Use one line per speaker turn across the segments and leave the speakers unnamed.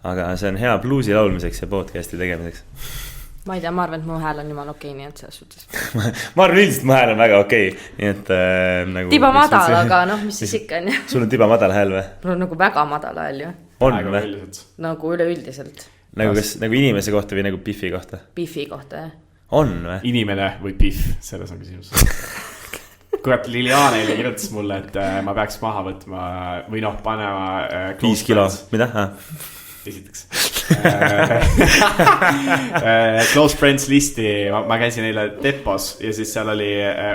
aga see on hea bluusi laulmiseks ja podcasti tegemiseks.
Ma ei tea, ma arvan, et mu hääl on jumal okei, nii et selles suhtes.
Ma arvan üldiselt mu hääl on väga okei, nii et nagu...
Tiba madal, aga noh, mis siis ikka on?
Sul on tiba madal hääl või?
Mul on nagu väga madal hääl ju.
On või?
Nagu üleüldiselt.
Nagu inimese kohta või nagu Biffi kohta?
Biffi kohta, jah.
On või?
Inimene või Biff, selles on küsimus. Kurat, Liliana eile kirjutas mulle, et ma peaks maha võtma või noh, panema
5 kilo, mida?
Esiteks Close Friends listi, ma käisin eile Depos ja siis seal oli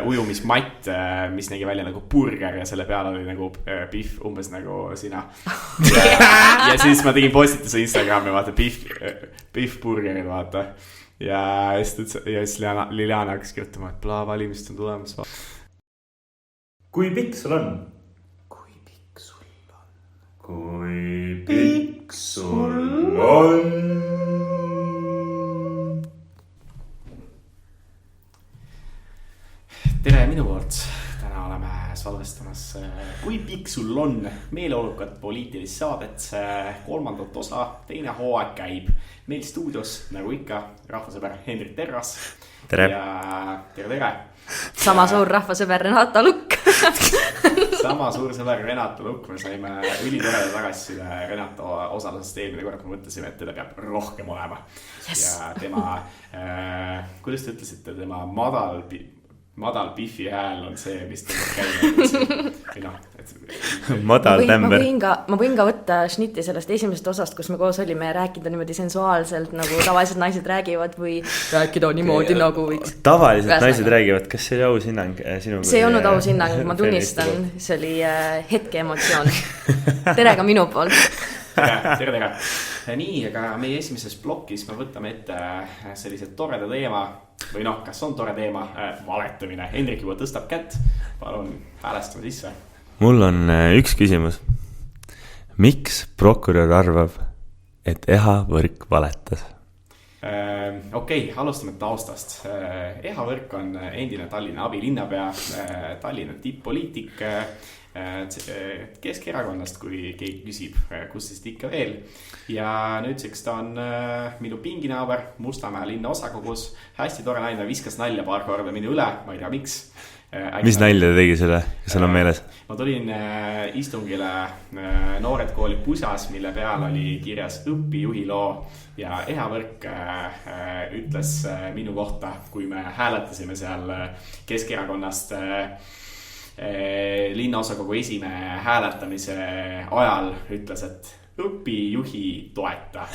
ujumismatt, mis nägi välja nagu burger ja selle peal oli nagu Biff, umbes nagu sina. Ja siis ma tegin postituse Instagrami, vaata Biff burgerid, vaata. Ja siis Liliana hakkas kirjutama, et bla, valimist on tulemas.
Kui pikk sul on?
Kui pikk sul on?
Kui pikk sul on?
Tere minu poolt. Täna oleme salvestamas Kui pikk sul on? Meeleolukat poliitilist saadet. 3. osa, teine hooaeg käib. Meil stuudios, nagu ikka, rahvasõber Hendrik Terras.
Tere.
Ja tere.
Sama suur rahvasõber Renata Lukk.
Sama suur sõber Renata Lukk. Me saime ülitoreda tagasiside Renata osalusest eelmine kord, kui mõtlesime, et teda peab rohkem olema. Yes. Ja tema, kuidas te ütlesite, tema madal Biffi hääl on see, mis tõmbab käima.
Madal tämber.
Ma võin ka võtta šnitti sellest esimesest osast, kus me koos olime ja rääkida niimoodi sensuaalselt, nagu tavaliselt naised räägivad või rääkida niimoodi nagu võiks.
Tavaliselt naised räägivad, kas see oli aus hinnang sinu?
See ei olnud aus hinnang, ma tunnistan, see oli hetke emotsioon. Tere ka minu poolt.
Tere. Nii, aga meie esimeses blokis me võtame ette sellise toreda teema või noh, kas on tore teema, valetamine. Hendrik juba tõstab kätt, palun häälestame sisse.
Mul on üks küsimus. Miks prokurör arvab, et Eha Võrk valetas?
Okei, alustame taustast. Eha Võrk on endine Tallinna abilinnapea, Tallinna tipp-poliitik, Keskerakonnast, kui keegi küsib, kus siis ikka veel. Ja nüüdseks ta on minu pinginaaber Mustamäe linna osakogus. Hästi tore naine, viskas nalja paar korda minu üle, ma ei tea miks.
Mis nalja ta tegi selle, kas sul on meeles?
Ma tulin istungile Noored kooli pusas, mille peal oli kirjas õpijuhi loo. Ja Eha Võrk ütles minu kohta, kui me hääletasime seal Keskerakonnast linnaosakogu esimehe hääletamise ajal, ütles, et õpijuhi toeta.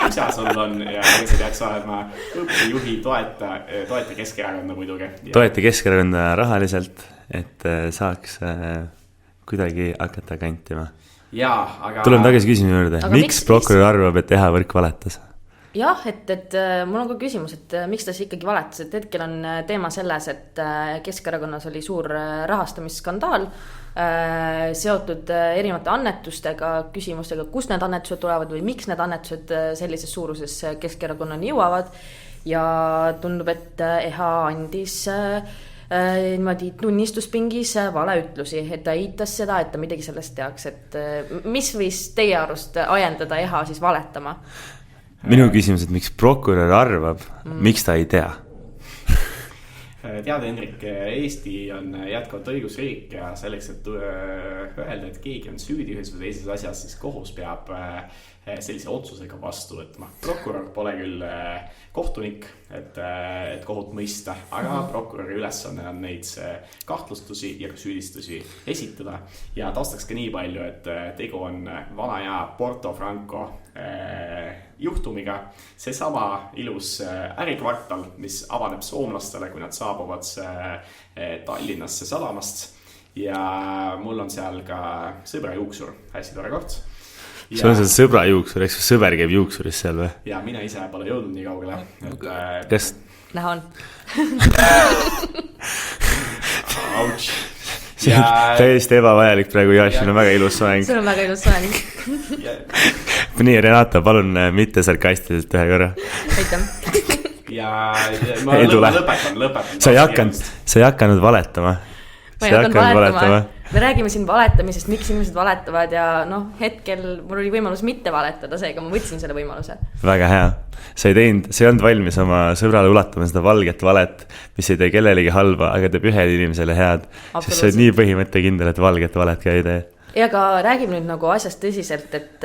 Pusa sul on ja see peaks olema õpijuhi toeta Keskerakonna muidugi.
Toeta Keskerakonda rahaliselt, et saaks kuidagi hakata kantima. Tuleme tagasi küsimuse juurde. Miks prokurör arvab, et Eha Võrk valetas?
Jah, et mul on ka küsimus, et miks ta siis ikkagi valetas, et hetkel on teema selles, et Keskerakonnas oli suur rahastamisskandaal seotud erinevate annetustega, küsimustega, kust need annetused tulevad või miks need annetused sellises suuruses Keskerakonnani jõuavad ja tundub, et Eha andis niimoodi tunnistuspingis valeütlusi, et ta eitas seda, et ta midagi sellest teaks, et mis võis teie arust ajendada Eha siis valetama?
Minu küsimus, et miks prokurör arvab, miks ta ei tea?
Tead, Hendrik, Eesti on jätkuvalt õigusriik ja selleks, et öelda, et keegi on süüdi ühes või teises asjas, siis kohus peab sellise otsusega vastu võtma. Prokurör pole küll kohtunik, et kohut mõista, aga prokuröri ülesanne on neid kahtlustusi ja süüdistusi esitada. Ja taustaks ka nii palju, et tegu on vana ja Porto Franco juhtumiga. See sama ilus ärikvartal, mis avaneb soomlastele, kui nad saabuvad Tallinnasse sadamast. Ja mul on seal ka sõbra juuksur, hästi tore koht.
See on seal sõbra juuksur, eks sõber käib juuksuris seal või?
Ja mina ise pole jõudnud nii kaugele.
Kas?
Näha on.
Ouch.
See on täiesti ebavajalik praegu, Jašin on väga ilus soeng.
See on väga ilus soeng.
Nii, Renata, palun mitte sarkastiliselt ühe korra.
Aitäh.
Ja ma lõpetan.
Sa ei hakanud valetama.
Ma ei hakanud valetama. me räägime siin valetamisest, miks inimesed valetavad ja noh, hetkel mul oli võimalus mitte valetada, seega ma võtsin selle võimaluse.
Väga hea. Sa ei olnud valmis oma sõbrale ulatama seda valget valet, mis ei tee kellelegi halba, aga teeb ühele inimesele head. Sest sa oled nii põhimõttekindel, et valget valet ka ei tee.
Ja ka räägime nüüd nagu asjast tõsiselt, et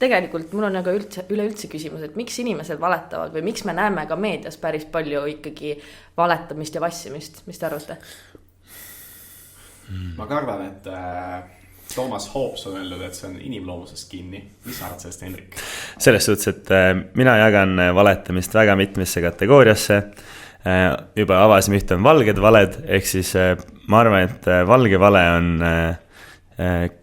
tegelikult mul on nagu üleüldse küsimus, et miks inimesed valetavad või miks me näeme ka meedias päris palju ikkagi valetamist ja vassimist, mis te arvate?
Ma kardan, et Thomas Hobbes on öelnud, et see on inimloomusest kinni. Mis sa arvad sellest, Hendrik?
Selles suhtes, et mina jagan valetamist väga mitmesse kategooriasse. Juba avasime ühte on valged valed, ehk siis ma arvan, et valge vale on,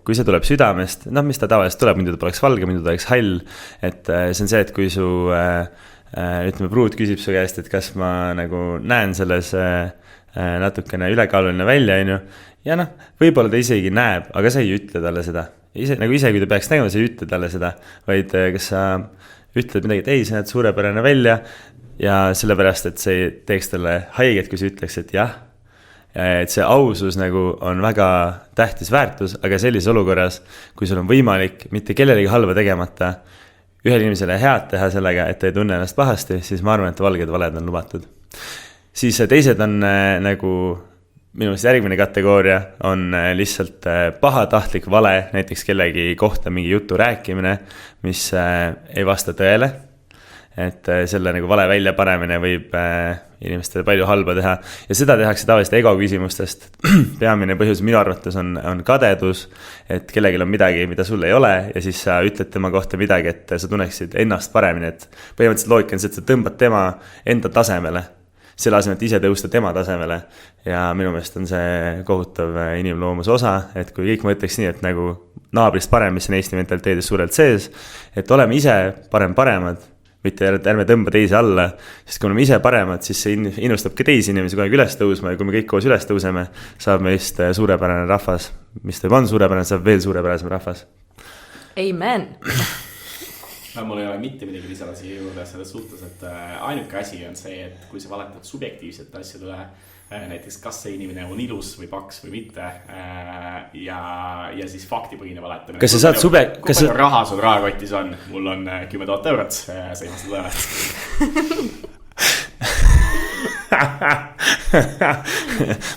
kui see tuleb südamest, mis ta tavaliselt tuleb, muidu ta poleks valge, muidu ta oleks hall. Et see on see, et kui su, ütleme, pruut küsib su käest, et kas ma nagu näen selles natukene ülekaaluline välja, ja võib-olla ta isegi näeb, aga sa ei ütle talle seda. Kui ta peaks nägema, sa ei ütle talle seda, vaid kas sa ütled midagi, et ei, sa näed suurepärane välja ja sellepärast, et see teeks talle haiget, kui sa ütleks, et jah. Et see ausus nagu on väga tähtis väärtus, aga sellises olukorras, kui sul on võimalik mitte kellelegi halba tegemata, ühel inimesele head teha sellega, et ta ei tunne ennast pahasti, siis ma arvan, et valged valed on lubatud. Siis teised on nagu minu meelest järgmine kategooria on lihtsalt pahatahtlik vale, näiteks kellegi kohta mingi jutu rääkimine, mis ei vasta tõele. Et selle nagu vale välja panemine võib inimestele palju halba teha. Ja seda tehakse tavaliselt ego küsimustest. Peamine põhjus minu arvates on kadedus, et kellelgi on midagi, mida sul ei ole, ja siis sa ütled tema kohta midagi, et sa tunneksid ennast paremini. Et põhimõtteliselt loogika on see, et sa tõmbad tema enda tasemele. Selle asemel, et ise tõusta tema tasemele ja minu meelest on see kohutav inimloomuse osa, et kui kõik mõtleks nii, et nagu naabrist parem, mis on Eesti mentaliteedis suurelt sees, et oleme ise paremad, mitte ärme tõmba teisi alla, sest kui oleme ise paremad, siis see innustab ka teisi inimesi kogu aeg üles tõusma ja kui me kõik koos üles tõuseme, saab meist suurepärane rahvas, mis ta on suurepärane, saab veel suurepärasem rahvas.
Amen!
Mul ei ole mitte midagi lisada siia juurde selles suhtes, et ainuke asi on see, et kui sa valetad subjektiivset asjadele, näiteks kas see inimene on ilus või paks või mitte, ja siis faktipõhine valetamine.
Kas sa saad
kui palju raha sul rahakotis on? Mul on 10 000 eurot, sa ei vasta tõele.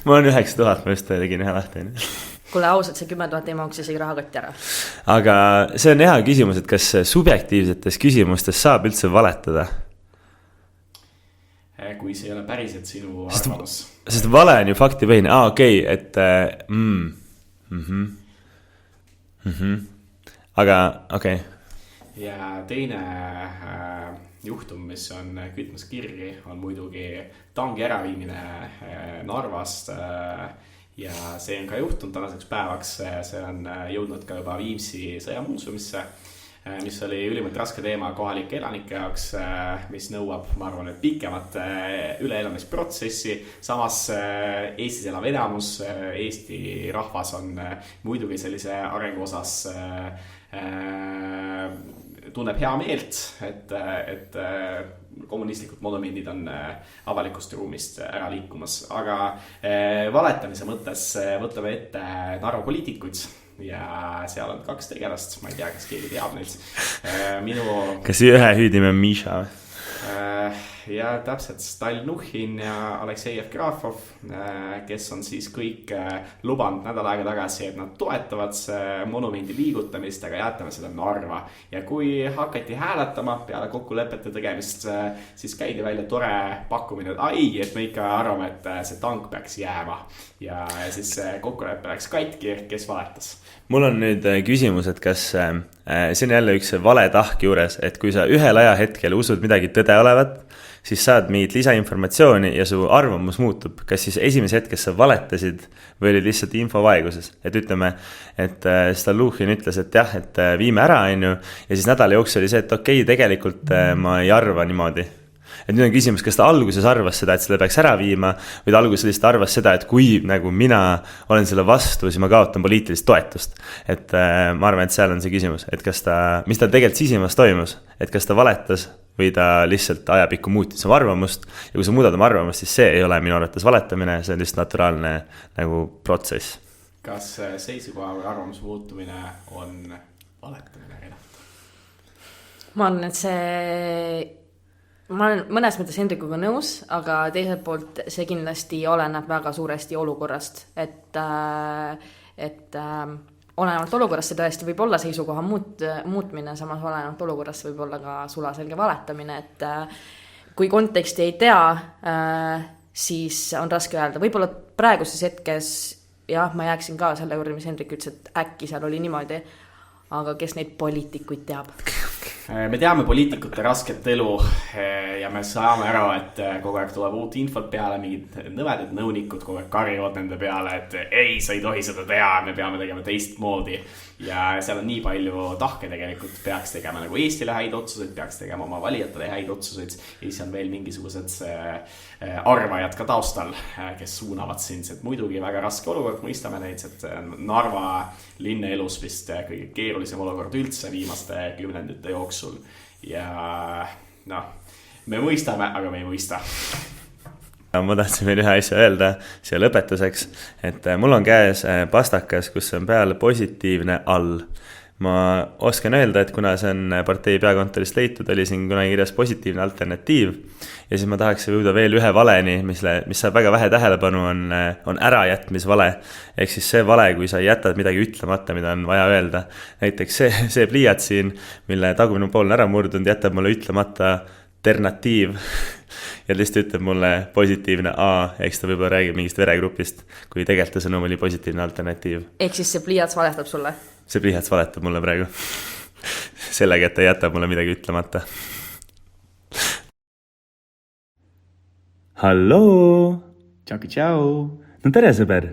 Mul on 9000, ma just tegin ühe lahti.
Kuule ausalt, see 10 000 ei maaks isegi rahakotti ära.
Aga see on hea küsimus, et kas subjektiivsetes küsimustes saab üldse valetada?
Kui see ei ole päriselt sinu arvamus.
Sest vale on ju faktipõhine. Okei, et aga okei.
Ja teine juhtum, mis on kütmas kirgi, on muidugi tangi äraviimine Narvast. Ja see on ka juhtunud tänaseks päevaks, see on jõudnud ka juba Viimsi sõjamuusumisse, mis oli ülimalt raske teema kohalike elanike jaoks, mis nõuab, ma arvan, et pikemat üleelamisprotsessi. Samas Eestis elav enamus, Eesti rahvas on muidugi sellise arengu osas tunneb hea meelt, et kommunistlikud monumendid on avalikust ruumist ära liikumas, aga valetamise mõttes võtame ette Narva poliitikuid ja seal on 2 tegelast, ma ei tea, kas keegi teab neid.
Kas ühe hüüdime Misha?
Ja täpselt Stalnuhhin ja Aleksei Jevgrafov, kes on siis kõik lubanud nädal aega tagasi, et nad toetavad monumendi liigutamist, aga jätame seda Narva. Ja kui hakati hääletama peale kokkulepete tegemist, siis käidi välja tore pakkumine, et me ikka arvame, et see tank peaks jääma. Ja siis kokkulepe läks katki, kes valetas.
Mul on nüüd küsimus, et kas see on jälle üks vale tahk juures, et kui sa ühel ajahetkel usud midagi tõde olevat, siis saad mingit lisainformatsiooni ja su arvamus muutub. Kas siis esimese hetkes sa valetasid või oli lihtsalt infovaeguses? Et ütleme, et Stalnuhhin ütles, et jah, et viime ära, ja siis nädala jooksul oli see, et okei, tegelikult ma ei arva niimoodi. Et nüüd on küsimus, kas ta alguses arvas seda, et selle peaks ära viima, või ta alguses lihtsalt arvas seda, et kui nagu mina olen selle vastu, siis ma kaotan poliitilist toetust. Et ma arvan, et seal on see küsimus, et kas mis ta tegelikult sisimas toimus, et kas ta valetas või ta lihtsalt ajapikku muutis oma arvamust, ja kui sa muudad oma arvamust, siis see ei ole minu arvates valetamine, see on lihtsalt naturaalne nagu protsess.
kas seisukoha või arvamuse muutumine on valetamine?
Ma arvan, et ma olen mõnes mõttes Hendrikuga nõus, aga teiselt poolt see kindlasti oleneb väga suuresti olukorrast, et olenevalt olukorrast see tõesti võib olla seisukoha muutmine, samas olenevalt olukorrast võib olla ka sulaselge valetamine, et kui konteksti ei tea, siis on raske öelda. Võib-olla praeguses hetkes, jah, ma jääksin ka selle juurde, mis Hendrik ütles, et äkki seal oli niimoodi, aga kes neid poliitikuid teab?
Me teame poliitikute rasket elu ja me saame aru, et kogu aeg tuleb uut infot peale, mingid nõvedad nõunikud kogu aeg karjuvad nende peale, et ei, sa ei tohi seda teha, me peame tegema teistmoodi. Ja seal on nii palju tahke tegelikult, peaks tegema nagu Eestile häid otsuseid, peaks tegema oma valijatele häid otsuseid. Ja siis on veel mingisugused arvajad ka taustal, kes suunavad sind, et muidugi väga raske olukord, mõistame neid, et Narva linna elus vist kõige keerulisem olukord üldse viimaste kümnendite jooksul. Ja me mõistame, aga me ei mõista.
Ma tahtsin veel ühe asja öelda siia lõpetuseks, et mul on käes pastakas, kus on peal positiivne all. Ma oskan öelda, et kuna see on partei peakontorist leitud, oli siin kunagi kirjas positiivne alternatiiv. Ja siis ma tahaks jõuda veel ühe valeni, mis saab väga vähe tähelepanu, on ärajätmisvale. Ehk siis see vale, kui sa jätad midagi ütlemata, mida on vaja öelda. Näiteks see pliiat siin, mille tagumine pool on ära murdunud, jätab mulle ütlemata alternatiiv. Ja lihtsalt ütleb mulle positiivne A, eks ta võib-olla räägib mingist veregrupist, kui tegelikult ta sõnum oli positiivne alternatiiv.
Ehk siis see pliiats valetab sulle?
See pliiats valetab mulle praegu. Sellega, et ta jätab mulle midagi ütlemata. Halloo!
Tšau!
No tere, sõber!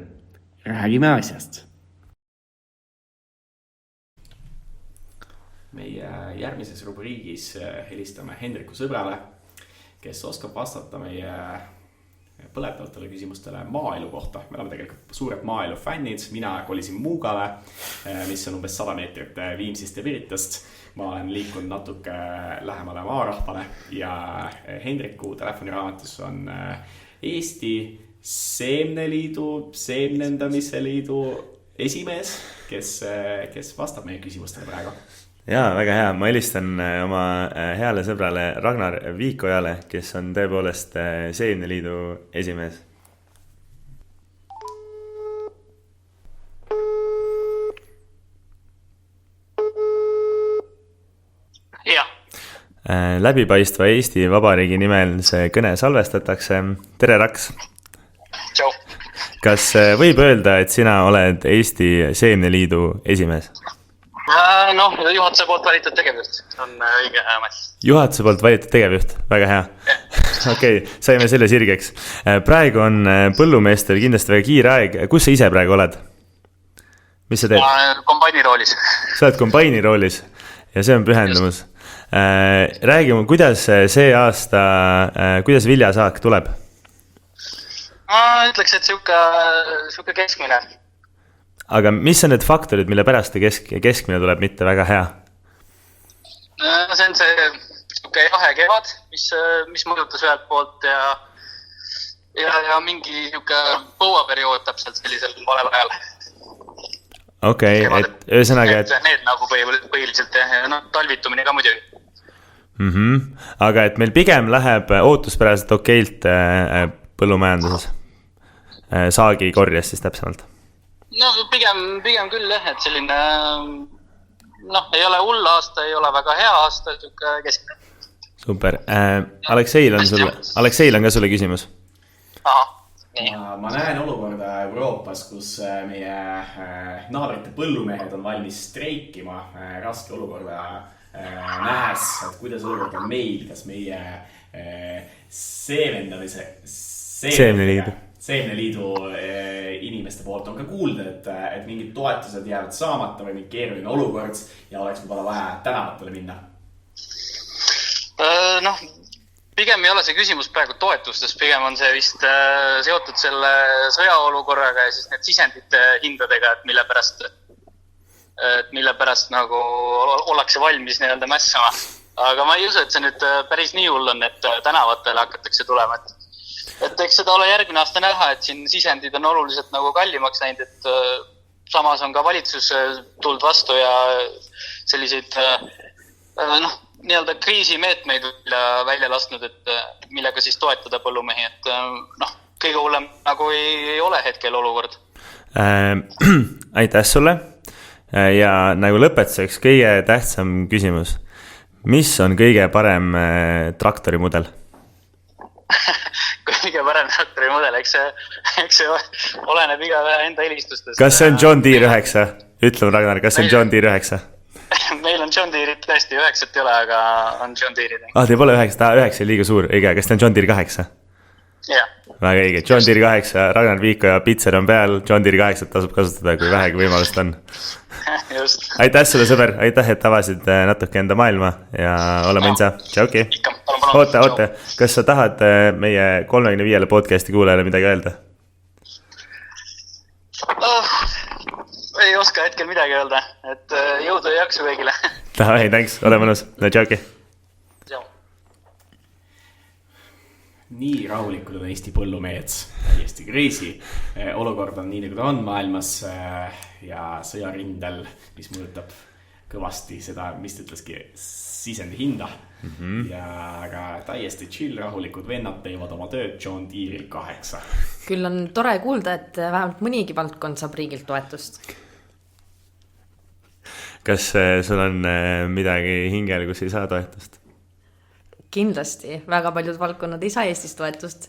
Räägime asjast. Meie järgmises rubriigis helistame Hendriku sõbrale, kes oskab vastata meie põletavatele küsimustele maaelu kohta. Me oleme tegelikult suured maaelu fännid. Mina kolisin Muugale, mis on umbes 100 meetrit Viimsist ja Piritast. Ma olen liikunud natuke lähemale maarahvale ja Hendriku telefoniraamatus on Eesti Seemneliidu, Seemnendamise liidu esimees, kes vastab meie küsimustele praegu.
Jaa, väga hea. Ma helistan oma heale sõbrale Ragnar Viikojale, kes on tõepoolest Seemneliidu esimees.
Jah.
Läbipaistva Eesti Vabariigi nimel see kõne salvestatakse. Tere, Raks!
Tšau!
Kas võib öelda, et sina oled Eesti Seemneliidu esimees?
Juhatuse poolt valitud tegevjuht on õige amet.
Juhatuse poolt valitud tegevjuht, väga hea. Okei, saime selle sirgeks. Praegu on põllumeestel kindlasti väga kiire aeg. Kus sa ise praegu oled? Mis sa teed?
Kombaini roolis.
Sa oled kombaini roolis ja see on pühendumus. Räägime, kuidas see aasta, kuidas viljasaak tuleb?
Ma ütleks, et siuke keskmine.
Aga mis on need faktorid, mille pärast keskmine tuleb mitte väga hea?
See on see jahe kevad, mis mõjutas ühelt poolt ja mingi põuaperiood täpselt sellisel valel ajal.
Okei, et ühesõnaga, et
need nagu põhiliselt ja talvitumine ka muidugi.
Aga et meil pigem läheb ootuspäraselt okeilt põllumajanduses, saagi korjas siis täpsemalt.
Pigem küll jah, et selline ei ole hull aasta, ei ole väga hea aasta, keskmine.
Super. Alekseil on ka sulle küsimus.
Aha, nii.
Ma näen olukorda Euroopas, kus meie naabrite põllumehed on valmis streikima raske olukorda nähes, et kuidas olukord on meil, kas meie Seemneliidu inimeste poolt on ka kuulda, et mingid toetused jäävad saamata või mingi keeruline olukord ja oleks võib-olla vaja tänavatele minna?
Pigem ei ole see küsimus praegu toetustes, pigem on see vist seotud selle sõjaolukorraga ja siis need sisendite hindadega, et mille pärast nagu ollakse valmis nii-öelda mässama. Aga ma ei usu, et see nüüd päris nii hull on, et tänavatele hakatakse tulema, et eks seda ole järgmine aasta näha, et siin sisendid on oluliselt nagu kallimaks läinud, et samas on ka valitsus tulnud vastu ja selliseid nii-öelda kriisimeetmeid välja lasknud, et millega siis toetada põllumehi, et kõige hullem nagu ei ole hetkel olukord.
Aitäh sulle ja nagu lõpetuseks kõige tähtsam küsimus. Mis on kõige parem traktori mudel?
Kõige parem traktori mudel, eks see oleneb iga enda eelistustest.
Kas see on John Deere 9? Ütleme Ragnar, kas see on John Deere 9?
Meil on John Deere'it tõesti 9 ei ole, aga on John Deere'id.
Teil pole 9, 9 on liiga suur, õige, kas see on John Deere 8?
Jah.
Väga õige, John Deere 8, Ragnar Viiko ja Pitser on peal, John Deere 8 tasub kasutada, kui vähegi võimalust on.
Just.
Aitäh sulle, sõber, aitäh, et avasid natuke enda maailma ja ole mõnsa. Tšauki. Oote, kas sa tahad meie 35 podcasti kuulajale midagi öelda?
Ei oska hetkel midagi öelda, et jõudu ja jaksu kõigile.
Davai, thanks, ole mõnus, tšauki.
Nii rahulikud on Eesti põllumehed, täiesti crazy. Olukord on nii, nagu ta on maailmas ja sõjarindel, mis mõjutab kõvasti seda, mis ta ütleski, sisendi hinda. Ja aga täiesti chill, rahulikud vennad teevad oma tööd John Deere'il 8.
Küll on tore kuulda, et vähemalt mõnigi valdkond saab riigilt toetust.
Kas sul on midagi hingel, kus ei saa toetust?
Kindlasti, väga paljud valdkonnad ei saa Eestis toetust.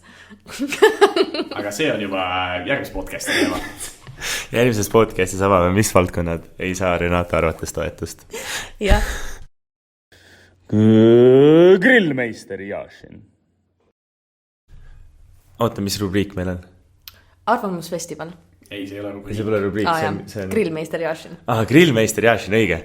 Aga see on juba järgmises podcasti teema.
Järgmises podcastis avame, mis valdkonnad ei saa Renata arvates toetust.
Jah.
Grillmeister Jašin. Oota, mis rubriik meil on?
Arvamusfestival.
Ei, see ei ole rubriik.
See pole rubriik,
see on Grillmeister Jašin.
Grillmeister Jašin, õige.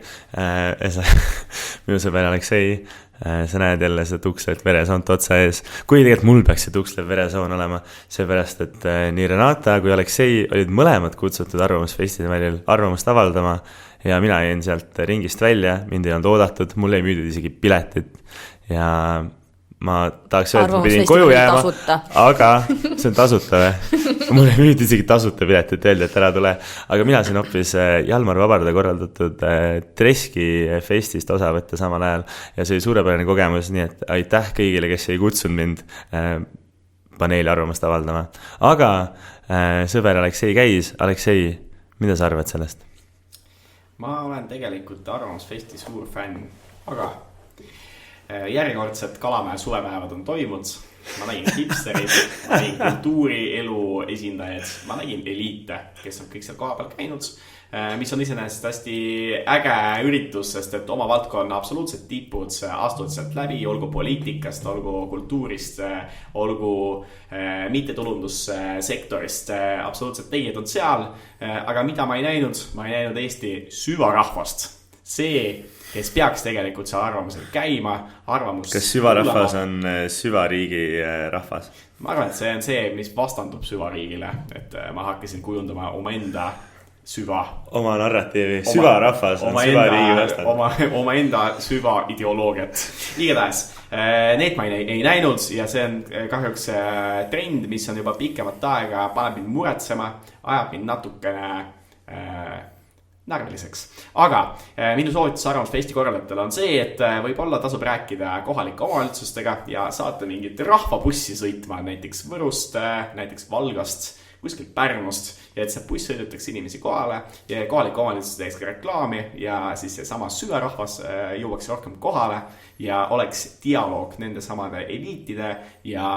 Minu sõber Aleksei, sa näed jälle seda tukslet veresoont otsa ees. Kui tegelikult mul peaks see tukslev veresoon olema, seepärast, et nii Renata kui Aleksei olid mõlemad kutsutud arvamusfestivalil arvamust avaldama ja mina jäin sealt ringist välja, mind ei olnud oodatud, mul ei müüdud isegi piletit ja ma tahaks öelda, et ma pidin koju jääma, aga see on tasuta või? Mul ei müüdi isegi tasuta piletit, öeldi, et ära tule. Aga mina siin hoopis Jalmar Vabarda korraldatud Treski festist osa võtta samal ajal ja see oli suurepärane kogemus, nii et aitäh kõigile, kes ei kutsunud mind paneeli arvamust avaldama. Aga sõber Aleksei käis. Aleksei, mida sa arvad sellest?
Ma olen tegelikult arvamusfesti suur fänn, aga järjekordselt Kalamäe suvepäevad on toimunud. Ma nägin hipsterid, ma nägin kultuurielu esindajad, ma nägin eliite, kes on kõik seal koha peal käinud, mis on iseenesest hästi äge üritus, sest et oma valdkonna absoluutselt tipud astuvad sealt läbi, olgu poliitikast, olgu kultuurist, olgu mittetulundussektorist, absoluutselt tegijad on seal, aga mida ma ei näinud Eesti süvarahvast. See, kes peaks tegelikult seal arvamusel käima,
kas süvarahvas on süvariigi rahvas?
Ma arvan, et see on see, mis vastandub süvariigile, et ma hakkasin kujundama omaenda
oma narratiivi, süvarahvas on süvariigi vastand.
Omaenda süvaideoloogiat. Igatahes, need ma ei näinud ja see on kahjuks trend, mis on juba pikemat aega, paneb mind muretsema, ajab mind natukene närviliseks. Aga minu soovitus arvamusfesti korraldajatele on see, et võib-olla tasub rääkida kohalike omavalitsustega ja saata mingit rahvabussi sõitma näiteks Võrust, näiteks Valgast, kuskilt Pärnust ja et see buss sõidutaks inimesi kohale ja kohalike omavalitsuste teeks ka reklaami ja siis see sama süvarahvas jõuaks rohkem kohale ja oleks dialoog nende samade eliitide ja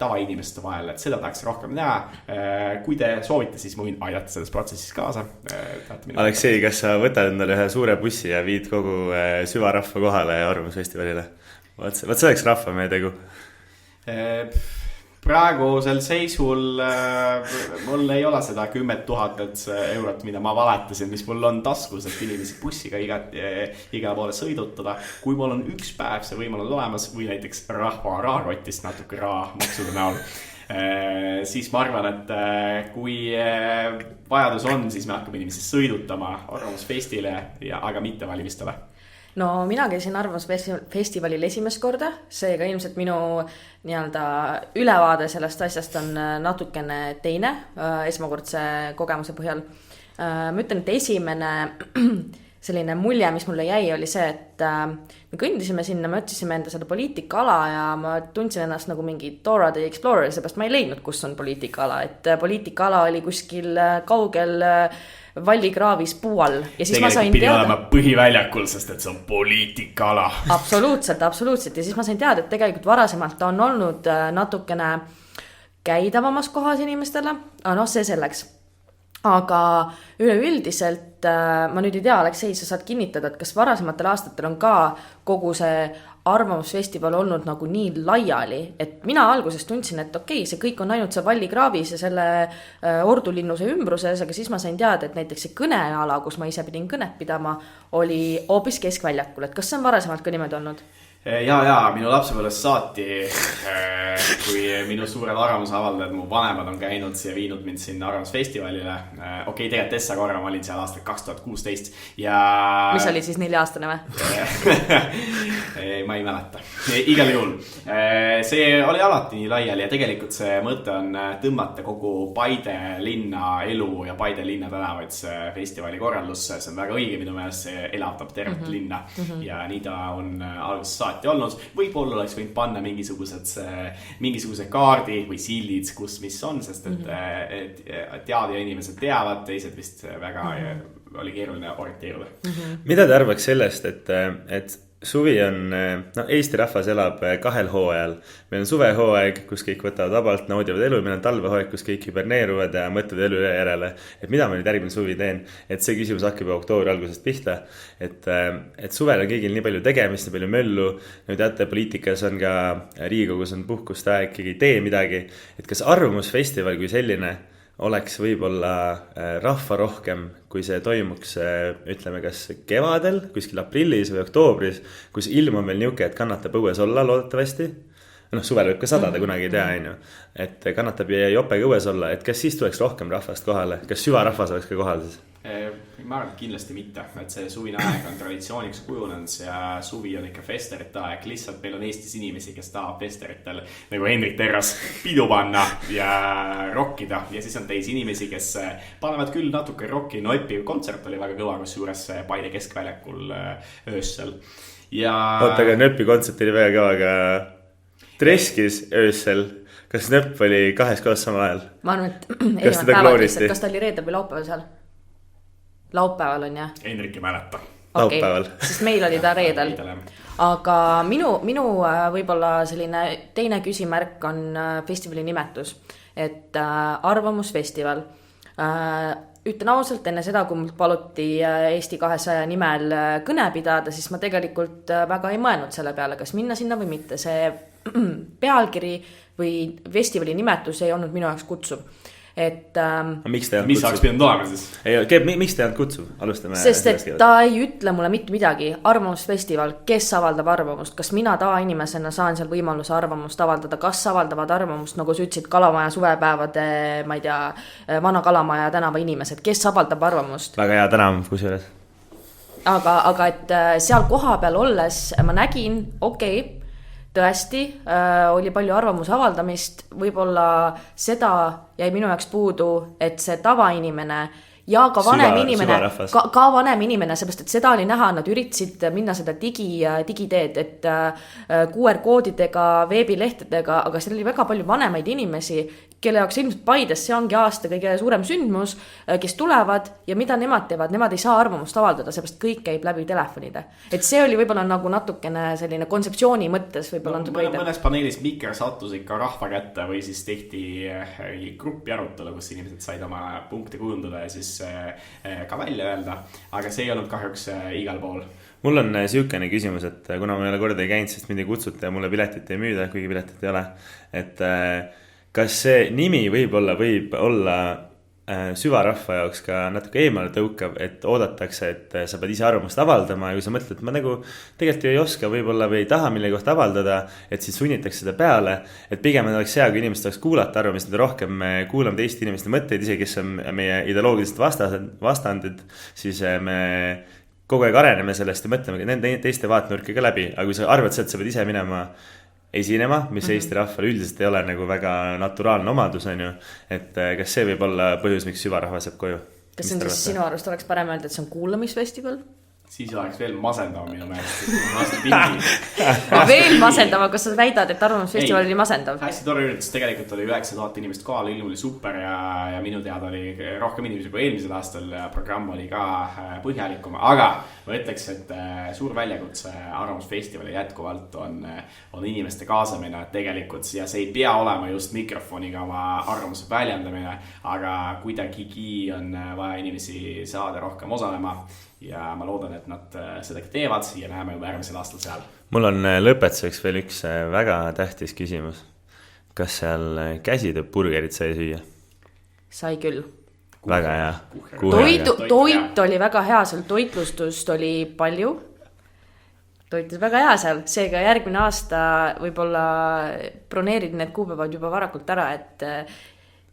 tavainimeste vahel, et seda tahaks rohkem näha. Kui te soovite, siis ma võin aidata selles protsessis kaasa.
Aleksei, kas sa võtad endale ühe suure bussi ja viid kogu süvarahva kohale arvamusfestivalile? Võt selleks rahva meie tegu?
Praegusel seisul mul ei ole seda 10 000 eurot, mida ma valetasin, mis mul on taskus, et inimesi bussiga iga poole sõidutada. Kui mul on üks päev see võimalus olemas või näiteks rahva raarotist natuke raha maksude näol, siis ma arvan, et kui vajadus on, siis me hakkame inimesi sõidutama arvamusfestile, aga mitte valimistele.
No mina käisin arvamusfestivalil esimest korda, seega ilmselt minu nii-öelda ülevaade sellest asjast on natukene teine esmakordse kogemuse põhjal. ma ütlen, et esimene selline mulje, mis mulle jäi, oli see, et me kõndisime sinna, me otsisime enda seda poliitikaala ja ma tundsin ennast nagu mingi Dora the Explorer, seepärast ma ei leidnud, kus on poliitikaala, et poliitikaala oli kuskil kaugel vallikraavis puu all ja siis ma sain
pidi olema põhiväljakul, sest et see on poliitikaala.
Absoluutselt ja siis ma sain teada, et tegelikult varasemalt on olnud natukene käidavamas kohas inimestele, aga see selleks. Aga üleüldiselt ma nüüd ei tea, Aleksei, sa saad kinnitada, et kas varasematel aastatel on ka kogu see arvamusfestival olnud nagu nii laiali, et mina alguses tundsin, et okei, see kõik on ainult see vallikraavis ja selle ordulinnuse ümbruses, aga siis ma sain teada, et näiteks see kõneala, kus ma ise pidin kõnet pidama, oli hoopis keskväljakul, et kas see on varasemalt ka niimoodi olnud?
Ja minu lapsepõlvest saati, kui minu suured arvamusavaldajad, mu vanemad on käinud ja viinud mind sinna arvamusfestivalile. Okei, tegelikult Tessa korra ma olin seal aastal 2016 ja...
Mis oli siis 4-aastane või?
Ma ei mäleta. Igal juhul. See oli alati nii laiali ja tegelikult see mõte on tõmmata kogu Paide linna elu ja Paide linna tänavaid see festivali korraldusse. See on väga õige, minu meelest see elavdab tervet linna ja nii ta on alguses saati olnud. Võib-olla oleks võinud panna mingisuguse kaardi või sildid, kus mis on, sest et teadja inimesed teavad, teised vist väga oli keeruline orienteeruda.
Mida te arvaks sellest, et suvi on, Eesti rahvas elab 2 hooajal. Meil on suvehooaeg, kus kõik võtavad vabalt, naudivad elu, meil on talvehooaeg, kus kõik hiberneeruvad ja mõtlevad elu järele. Et mida ma nüüd järgmine suvi teen? Et see küsimus hakkab oktoobri algusest pihta. Et suvel on kõigil nii palju tegemist, nii palju möllu. Nüüd teate, poliitikas on ka Riigikogus on puhkust aeg, keegi ei tee midagi. Et kas arvamusfestival kui selline oleks võib-olla rahva rohkem, kui see toimuks, ütleme, kas kevadel, kuskil aprillis või oktoobris, kus ilm on veel niuke, et kannatab õues olla loodetavasti. Suvel võib ka sadada, kunagi ei tea, et kannatab jopega õues olla, et kas siis tuleks rohkem rahvast kohale, kas süvarahvas oleks ka kohal siis?
Ma arvan, et kindlasti mitte, et see suvine aeg on traditsiooniks kujunenud ja suvi on ikka festerite aeg, lihtsalt meil on Eestis inimesi, kes tahab festeritel nagu Hendrik Terras pidu panna ja rockida ja siis on teisi inimesi, kes panevad küll natuke rocki, Epi kontsert oli väga kõva, kus juures Paide keskväljakul öössel ja...
Oota, aga Epi kontsert oli väga kõva, aga Treskis öössel, kas Nöpp oli 2 kohas samal ajal?
Ma arvan, et erinevad päevad lihtsalt, kas ta oli reedel või laupäeval seal? Laupäeval on jah?
Hendrik ei mäleta.
Laupäeval.
Sest meil oli ta reedel. Aga minu võib-olla selline teine küsimärk on festivali nimetus. Et arvamusfestival. Ütlen ausalt, enne seda, kui mul paluti Eesti 200 nimel kõne pidada, siis ma tegelikult väga ei mõelnud selle peale, kas minna sinna või mitte. See pealkiri või festivali nimetus ei olnud minu jaoks kutsuv. Et,
mis saaks pidanud olema siis?
Miks te ei olnud kutsuv? Alustame.
Sest et ta ei ütle mulle mitte midagi. Arvamusfestival, kes avaldab arvamust? Kas mina tavainimesena saan seal võimaluse arvamust avaldada? Kas avaldavad arvamust, nagu sa ütlesid, Kalamaja suvepäevade, ma ei tea, Vana Kalamaja tänava inimesed? Kes avaldab arvamust?
Väga hea tänav, kusjuures.
Aga et seal koha peal olles ma nägin, tõesti, oli palju arvamuse avaldamist, võib-olla seda jäi minu jaoks puudu, et see tavainimene ja ka vanem inimene, ka vanem inimene, seepärast, et seda oli näha, nad üritasid minna seda digiteed, et QR-koodidega, veebilehtedega, aga seal oli väga palju vanemaid inimesi, kelle jaoks ilmselt Paides see ongi aasta kõige suurem sündmus, kes tulevad ja mida nemad teevad, nemad ei saa arvamust avaldada, seepärast kõik käib läbi telefonide. Et see oli võib-olla nagu natukene selline kontseptsiooni mõttes võib-olla
mõnes paneelis mikker sattus ikka rahva kätte või siis tehti gruppi arutelu, kus inimesed said oma punkte kujundada ja siis ka välja öelda, aga see ei olnud kahjuks igal pool.
Mul on siukene küsimus, et kuna ma ei ole korda ei käinud, sest mind ei kutsuta ja mulle piletit ei müüda, kuigi piletit ei ole, et kas see nimi võib olla süvarahva jaoks ka natuke eemale tõukav, et oodatakse, et sa pead ise arvamust avaldama ja kui sa mõtled, et ma nagu tegelikult ei oska võib-olla või ei taha mille kohta avaldada, et siis sunnitakse seda peale, et pigem oleks hea, kui inimesed oleks kuulata arvamist, mida rohkem me kuulame teiste inimeste mõtteid, isegi kes on meie ideoloogilised vastandid, siis me kogu aeg areneme sellest ja mõtleme nende teiste vaatnurki ka läbi, aga kui sa arvad, et sa pead ise minema esinema, mis Eesti rahval üldiselt ei ole nagu väga naturaalne omadus, on ju, et kas see võib olla põhjus, miks süvarahvas jääb koju?
kas see on siis sinu arust oleks parem öelda, et see on kuulamisfestival?
Siis oleks veel masendav minu meelest.
Veel masendav, kas sa väidad, et Arvamusfestival oli masendav?
Hästi tore üritus, tegelikult oli 9000 inimest kohal, ilm oli super ja minu teada oli rohkem inimesi kui eelmisel aastal ja programm oli ka põhjalikum. Aga ma ütleks, et suur väljakutse Arvamusfestivali jätkuvalt on inimeste kaasamine tegelikult ja see ei pea olema just mikrofoniga oma arvamuse väljendamine, aga kuidagigi on vaja inimesi saada rohkem osalema. Ja ma loodan, et nad seda teevad ja näeme juba järgmisel aastal seal.
Mul on lõpetuseks veel üks väga tähtis küsimus. Kas seal käsitööb burgerit sai süüa?
Sai küll.
Väga hea.
Toit oli väga hea, seal toitlustust oli palju. Toit oli väga hea seal, seega järgmine aasta võib-olla broneerid need kuupäevad juba varakult ära, et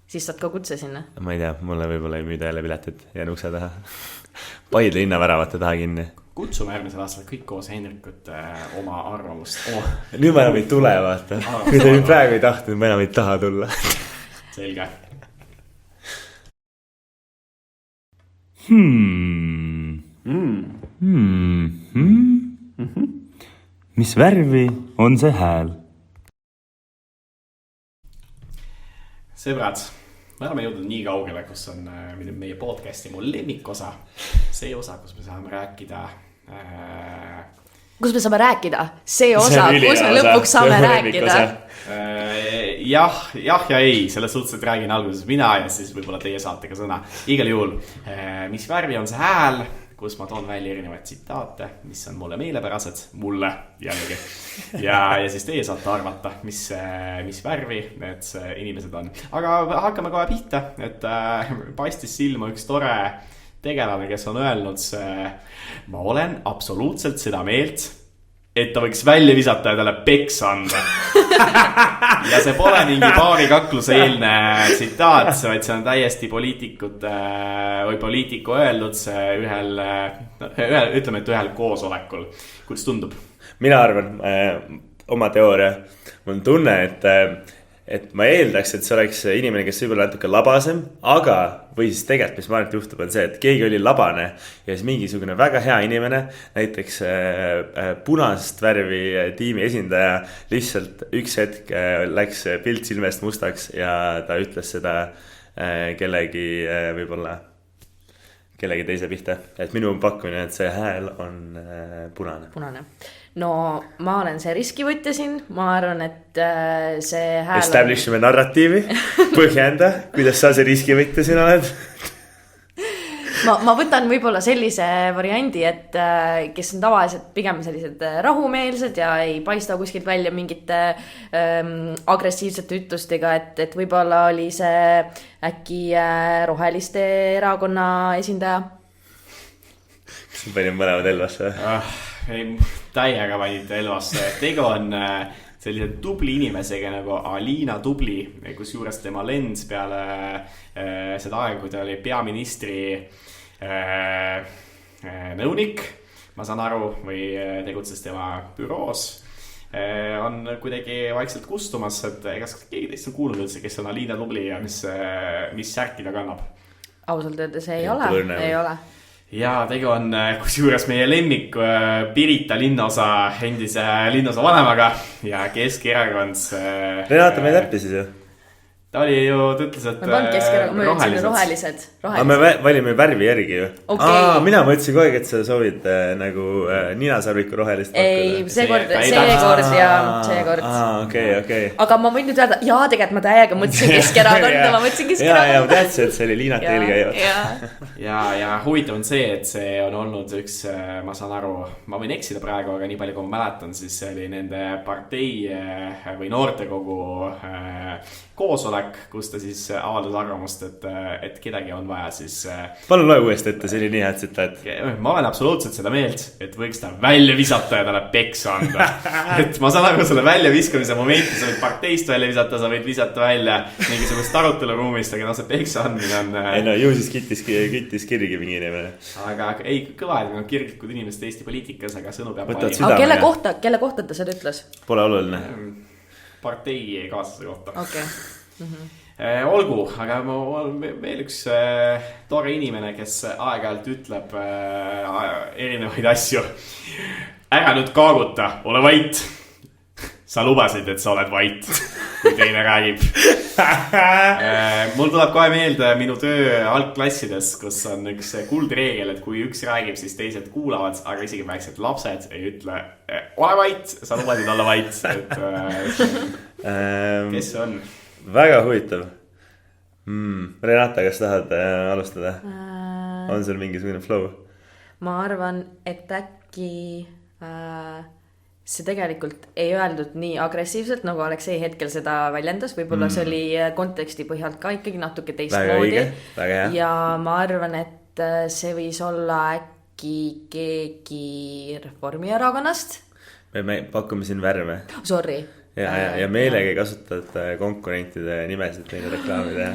siis saad ka kutse sinna.
Ma ei tea, mulle võib-olla ei müüda jälle piletit ja ukse taha. Paide linnaväravate taha kinni.
Kutsume järgmisel aastal kõik koos Hendrikut oma arvamust.
Nüüd ma enam ei tule, vaata. Kui te praegu ei tahtnud, ma enam ei taha tulla.
Selge.
Mis värvi on see hääl?
Sõbrad, me oleme jõudnud nii kaugele, kus on meie podcasti mu lemmikosa. See osa, kus me saame rääkida.
Kus me saame rääkida? See osa, kus me lõpuks saame rääkida.
Jah ja ei, selles suhtes, et räägin alguses mina ja siis võib-olla teie saate ka sõna. Igal juhul, mis värvi on see hääl, kus ma toon välja erinevaid tsitaate, mis on mulle meelepärased, mulle jällegi. Ja siis teie saate arvata, mis värvi need inimesed on. Aga hakkame kohe pihta, et paistis silma üks tore tegelane, kes on öelnud, ma olen absoluutselt seda meelt, et ta võiks välja visata ja talle peksa anda. Ja see pole mingi baarikakluse eelne tsitaat, vaid see on täiesti poliitiku öeldud ühel koosolekul. Kuidas tundub?
Mina arvan oma teooria. Mul on tunne, et ma eeldaks, et see oleks inimene, kes võib-olla natuke labasem, aga või siis tegelikult, mis ma arvan, et juhtub, on see, et keegi oli labane ja siis mingisugune väga hea inimene, näiteks punast värvi tiimi esindaja, lihtsalt üks hetk läks pilt silmest mustaks ja ta ütles seda kellegi teise pihta. Et minu pakkumine, et see hääl on punane.
No ma olen see riskivõtja siin, ma arvan, et see hääl
Establishime narratiivi, põhjenda, kuidas sa see riskivõtja siin oled?
Ma võtan võib-olla sellise variandi, et kes on tavaliselt pigem sellised rahumeelsed ja ei paista kuskilt välja mingite agressiivsete ütlustega, et võib-olla oli see äkki roheliste erakonna esindaja.
Kas ma panin mõlemad Elvasse?
Täiega panite Elvasse. Tegu on sellise tubli inimesega nagu Alina Tubli, kus juures tema lens peale seda aega, kui ta oli peaministri nõunik, ma saan aru, või tegutses tema büroos, on kuidagi vaikselt kustumas, et kas keegi teist on kuulnud üldse, kes on Alina Tubli ja mis särki ta kannab?
Ausalt öeldes ei ole.
Ja tegu on kusjuures meie lemmik Pirita linnaosa endise linnaosa vanemaga ja Keskerakond.
Renata, me täppi siis ju.
Ta oli ju, ta ütles, et
rohelised.
Aga me valime värvi järgi ju.
Okay.
Mina mõtlesin kogu aeg, et sa soovid nagu Nina Sarviku rohelist pakkuda.
Ei, seekord ja seekord.
Okay.
Aga ma võin nüüd öelda, tegelikult ma täiega mõtlesin Keskerakond.
Ja teadsin, et see oli Liinat eelkäivad.
Ja huvitav on see, et see on olnud üks, ma saan aru, ma võin eksida praegu, aga nii palju kui ma mäletan, siis see oli nende partei või noortekogu koosolek, kus ta siis avaldas arvamust, et kedagi on vaja siis...
Palun loe uuesti ette, see oli nii hea tsitat.
Ma olen absoluutselt seda meelt, et võiks ta välja visata ja talle peksa anda. Et ma saan aru selle välja viskamise momenti, sa võid parteist välja visata, sa võid visata välja mingisugust aruteluruumist, aga see peksa andmine on...
Ei no, ju siis küttis kirgi mingi inimene.
Aga ei, kõva, et on kirglikud inimesed Eesti poliitikas, aga sõnu peab
valima. Aga kelle kohta ta seda ütles?
Pole oluline.
Partei kaaslase kohta.
Okay.
olgu, aga ma olen veel üks tore inimene, kes aeg-ajalt ütleb erinevaid asju. Ära nüüd kaaguta, ole vait. Sa lubasid, et sa oled vait, kui teine räägib. Mul tuleb kohe meelde minu töö algklassides, kus on üks kuldreegel, et kui üks räägib, siis teised kuulavad, aga isegi väiksed lapsed ei ütle ole vait, sa lubasid olla vait. Kes see on?
Väga huvitav. Renata, kas tahad alustada? On sul mingisugune flow?
Ma arvan, et äkki see tegelikult ei öeldud nii agressiivselt, nagu Aleksei hetkel seda väljendas. Võib-olla see oli konteksti põhjalt ka ikkagi natuke teistmoodi.
Väga hea.
Ja ma arvan, et see võis olla äkki keegi Reformierakonnast.
Me pakume siin värve.
Sorry.
Ja meelega ei kasutad konkurentide nimesid meile reklaamida.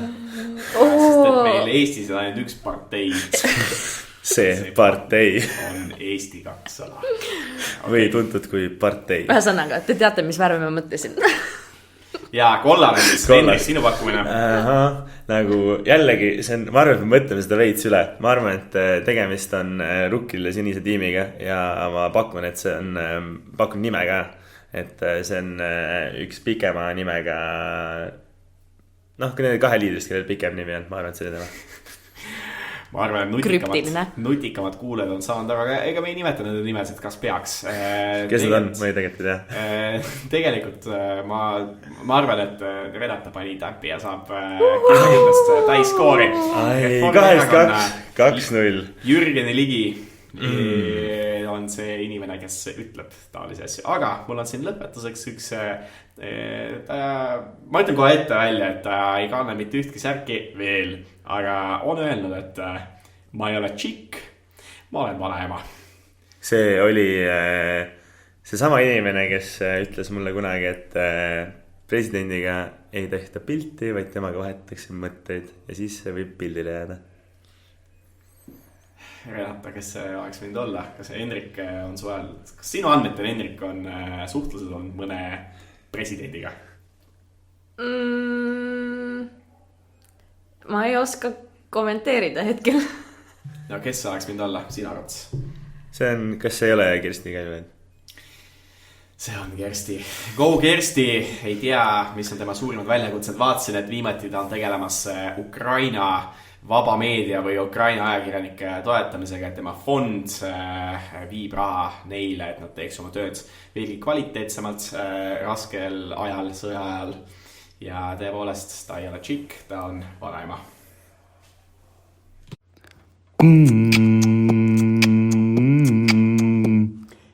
Sest et meil Eestis on ainult üks partei.
See partei
on Eesti 200
või tuntud kui partei.
Ühesõnaga, te teate, mis värve ma mõtlesin.
Ja kollane, Hendrik, sinu pakkumine.
Nagu jällegi, ma arvan, et me mõtleme seda veits üle. Ma arvan, et tegemist on Rukkile sinise tiimiga. Ja ma pakun, et see on, pakun nime ka. Et see on üks pikema nimega. Kui need kahe liidrist, kellel pikem nimi on, ma arvan, et see oli tema.
Ma arvan, et nutikamad kuuled on saanud, aga ega me ei nimeta nende nimesid, kas peaks.
Kes need on? Ma ei tegelikult ei tea.
Tegelikult ma arvan, et Renata pani täppi ja saab kindlasti täiskoori.
2-0.
Jürgeni Ligi on see inimene, kes ütleb taolisi asju. Aga mul on siin lõpetuseks üks ma ütlen kohe ette välja, et ta ei kanna mitte ühtki särki veel, aga on öelnud, et ma ei ole tšikk, ma olen vanaema.
See oli see sama inimene, kes ütles mulle kunagi, et presidendiga ei tehta pilti, vaid temaga vahetatakse mõtteid ja siis see võib pildile jääda.
Renata, kes see oleks võinud olla? Kas Hendrik on suvel? Kas sinu andmetel Hendrik on suhtlused on mõne presidendiga?
Ma ei oska kommenteerida hetkel.
No kes see oleks võinud olla sina arvates?
See on, kas see ei ole Kersti Kaljulaid?
See on Kersti. Go Kersti! Ei tea, mis on tema suurimad väljakutsed. Vaatasin, et viimati ta on tegelemas Ukraina vaba meedia või Ukraina ajakirjanike toetamisega, et tema fond viib raha neile, et nad teeks oma tööd veelgi kvaliteetsemalt raskel ajal, sõja ajal. Ja tõepoolest, ta ei ole tšikk, ta on vanaema.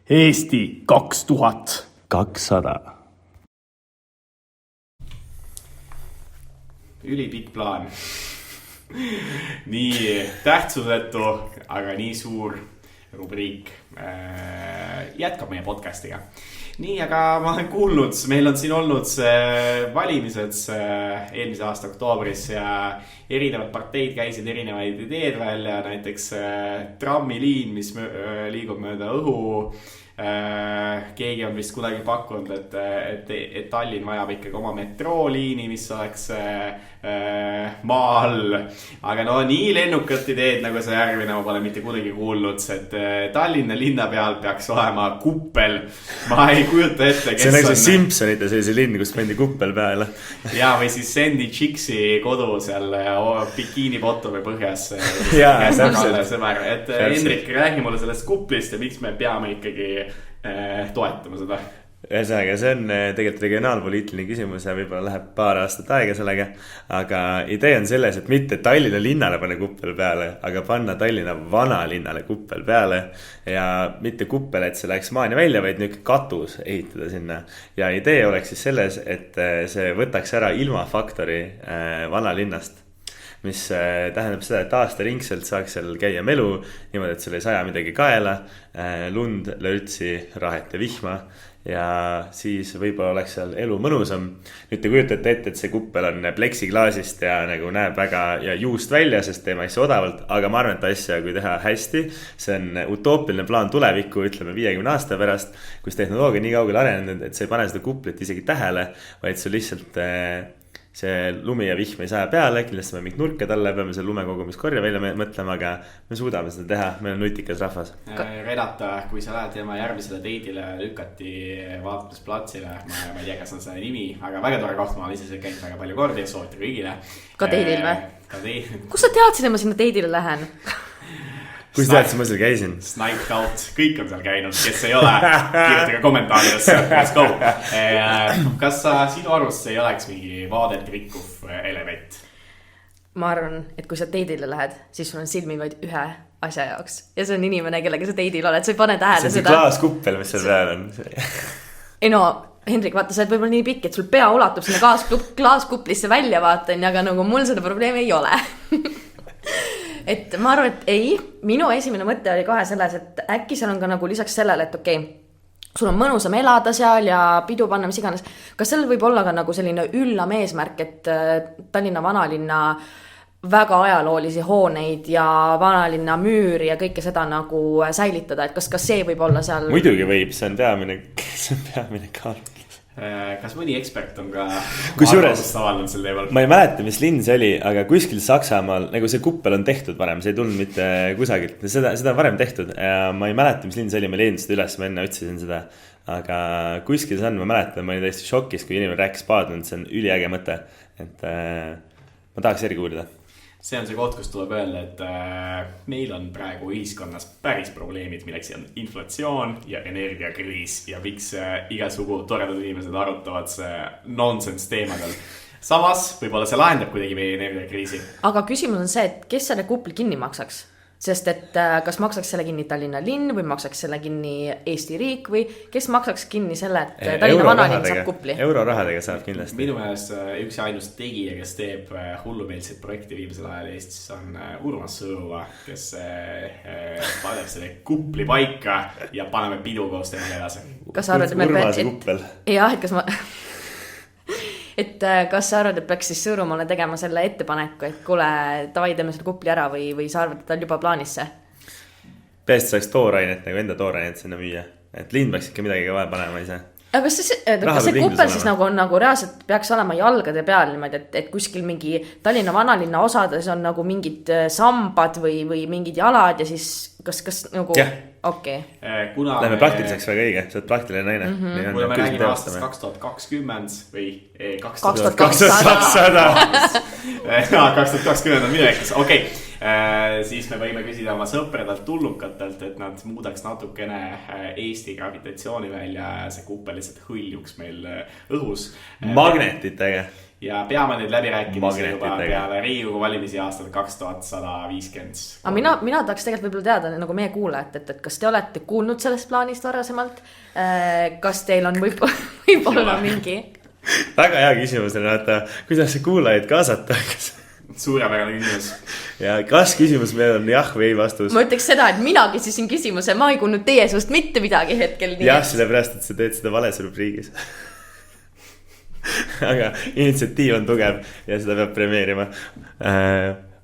Eesti 2200. Ülipikk plaan. Nii tähtsusetu, aga nii suur rubriik jätkab meie podcastiga. Nii, aga ma olen kuulnud, meil on siin olnud valimised eelmise aasta oktoobris ja erinevad parteid käisid erinevaid ideed välja, näiteks trammiliin, mis liigub mööda õhu. Keegi on vist kuidagi pakkunud, et Tallinn vajab ikkagi oma metrooliini, mis oleks maa all. Aga no nii lennukat ideed nagu see järgmine ma pole mitte kuidagi kuulnud, et Tallinna linna peal peaks olema kuppel. Ma ei kujuta ette, kes
see on nagu see Simpsonite sellise linn, kus pandi kuppel peale.
Ja või siis Sandy Chicksi kodu seal bikiini bottomi põhjas.
Jaa, täpselt.
Et Hendrik, räägi mulle sellest kuplist ja miks me peame ikkagi toetama seda.
Ühesõnaga, see on tegelikult regionaalpoliitiline küsimus ja võib-olla läheb paar aastat aega sellega. Aga idee on selles, et mitte Tallinna linnale panna kuppel peale, aga panna Tallinna vanalinnale kuppel peale. Ja mitte kuppel, et see läheks maani välja, vaid nüüd katus ehitada sinna. Ja idee oleks siis selles, et see võtaks ära ilmafaktori vanalinnast. Mis tähendab seda, et aastaringselt saaks seal käia melu niimoodi, et seal ei saja midagi kaela, lund, lörtsi, rahet ja vihma. Ja siis võib-olla oleks seal elu mõnusam. Nüüd te kujutate ette, et see kuppel on pleksiklaasist ja nagu näeb väga ja juust välja, sest teeme asja odavalt. Aga ma arvan, et asja kui teha hästi, see on utoopiline plaan tulevikku, ütleme 50 aasta pärast, kus tehnoloogia nii kaugele arenenud, et sa ei pane seda kuplit isegi tähele, vaid sa lihtsalt see lumi ja vihm ei saa peale, kindlasti me mingit nurka talle, peame selle lumekogumiskorja välja mõtlema, aga me suudame seda teha, meil on nutikas rahvas.
Renata, kui sa lähed tema järgmisele teidile lükati vaatlusplatsile, ma ei tea, kas on selle nimi, aga väga tore koht, ma olen ise käinud väga palju kordi, soovitan kõigile.
Ka teidil või?
Ka teidil.
Kus sa teadsid, et ma sinna teidile lähen?
Kus teadsid, ma seal käisin?
Sniped out, kõik on seal käinud, kes ei ole, kirjutage kommentaaridesse, let's go. Kas sinu arvust ei oleks mingi vaadet rikkuv element?
Ma arvan, et kui sa teidile lähed, siis sul on silmi vaid ühe asja jaoks. Ja see on inimene, kellega sa teidil oled, sa ei pane tähele seda.
See on see klaaskuppel, mis seal peal on.
Ei no, Hendrik, vaata, sa oled võib-olla nii pikk, et sul pea ulatub sinna klaaskuplisse välja vaatan, aga nagu mul seda probleemi ei ole. Et ma arvan, et ei, minu esimene mõte oli kohe selles, et äkki seal on ka nagu lisaks sellele, et okei, sul on mõnusam elada seal ja pidu panna, mis iganes. Kas sellel võib olla ka nagu selline üllam eesmärk, et Tallinna vanalinna väga ajaloolisi hooneid ja vanalinna müüri ja kõike seda nagu säilitada, et kas see võib olla seal?
Muidugi võib, see on peamine kaalutlus.
Kas mõni ekspert on ka
avaldanud sel teemal? Ma ei mäleta, mis linn see oli, aga kuskil Saksamaal, nagu see kuppel on tehtud varem, see ei tulnud mitte kusagilt, seda on varem tehtud ja ma ei mäleta, mis linn see oli, ma leidin seda üles, ma enne otsisin seda, aga kuskil see on, ma mäletan, ma olin täiesti šokis, kui inimene rääkis Paadlund, see on üliäge mõte, et ma tahaks eri kuulida.
See on see koht, kus tuleb öelda, et meil on praegu ühiskonnas päris probleemid, milleks on inflatsioon ja energiakriis ja miks igasugu toredad inimesed arutavad see nonsense teemadel. Samas, võib-olla see lahendab kuidagi meie energiakriisi.
Aga küsimus on see, et kes selle kupli kinni maksaks? Sest et kas maksaks selle kinni Tallinna linn või maksaks selle kinni Eesti riik või kes maksaks kinni selle, et Tallinna vanalinn saab kupli?
Eurorahadega saab kindlasti.
Minu meelest üks ja ainus tegija, kes teeb hullumeelseid projekte viimasel ajal Eestis on Urmas Sõõva, kes paneb selle kupli paika ja paneme pidu koos tema edasi.
Kas sa arvad,
Urmase kuppel.
Jah, et kas ma... Et kas sa arvad, et peaks siis Sõõrumaale tegema selle ettepaneku, et kuule, tavai teeme selle kupli ära või sa arvad, et ta on juba plaanisse?
Peast saaks toorainet, nagu enda toorainet sinna müüa. Et lind peaks ikka midagi ka vaja panema ise.
Aga kas see kuppel siis nagu reaalselt peaks olema jalgade peal niimoodi, et kuskil mingi Tallinna vanalinna osades on nagu mingid sambad või mingid jalad ja siis kas nagu...
Yeah.
Okei.
Läheme praktiliseks väga õige, sa oled praktiline naine.
Kuna me räägime aastast 2020 või
2200
2020 on minevikus, okei. Siis me võime küsida oma sõpradelt tullukatelt, et nad muudaks natukene Eesti gravitatsiooni välja ja see kuppel lihtsalt hõljuks meil õhus.
Magnetitega.
Ja peame nüüd läbi rääkimisi juba peale Riigikogu valimisi aastal 2150.
Aga mina tahaks tegelikult võib-olla teada nagu meie kuulajat, et kas te olete kuulnud sellest plaanist varasemalt? Kas teil on võib-olla mingi?
Väga hea küsimus, Renata. Kuidas see kuulajaid kaasata?
Suurepärane küsimus.
Ja kas küsimus meil on jah või ei vastus?
Ma ütleks seda, et mina küsisin küsimuse, ma ei kuulnud teie suust mitte midagi hetkel.
Jah, sellepärast, et sa teed seda vales rubriigis. Aga initsiatiiv on tugev ja seda peab premeerima.